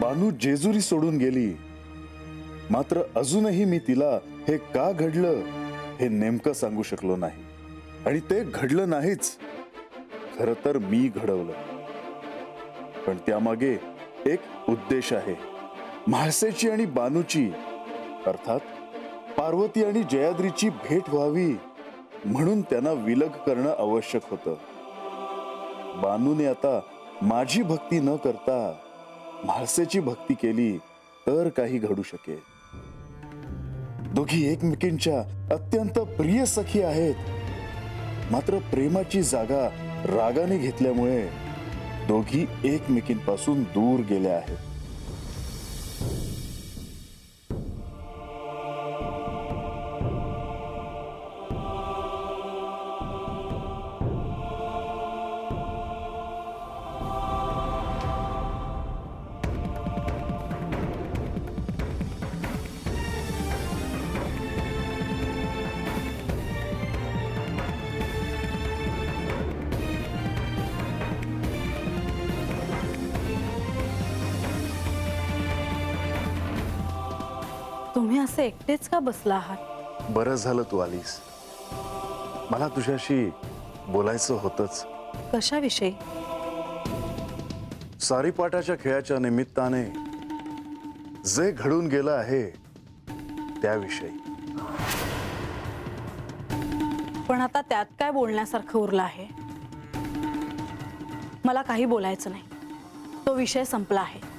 बानू जेजुरी सोडून गेली, मात्र अजूनही मी तिला हे का घडलं हे नेमकं सांगू शकलो नाही. आणि ते घडलं नाहीच, खरं तर मी घडवलं. पण त्यामागे एक उद्देश आहे. म्हाळसेची आणि बानूची, अर्थात पार्वती आणि जयाद्रीची भेट व्हावी म्हणून त्यांना विलग करणं आवश्यक होतं. बानूने आता माझी भक्ती न करता म्हाळसेची भक्ती केली तर काही घडू शकेल. दोघी एकमेकींच्या अत्यंत प्रिय सखी आहेत, मात्र प्रेमाची जागा रागाने घेतल्यामुळे दोघी एकमेकींपासून दूर गेल्या आहेत. तुम्ही असे एकटेच का बसला आहात? बरं झालं तू आलीस. मला तुझ्याशी बोलायचं होतंच. कशाविषयी? सारीपाटाच्या खेळाच्या निमित्ताने जे घडून गेलं आहे त्याविषयी. पण आता त्यात काय बोलण्यासारखं उरलं आहे? मला काही बोलायचं नाही. तो विषय संपला आहे.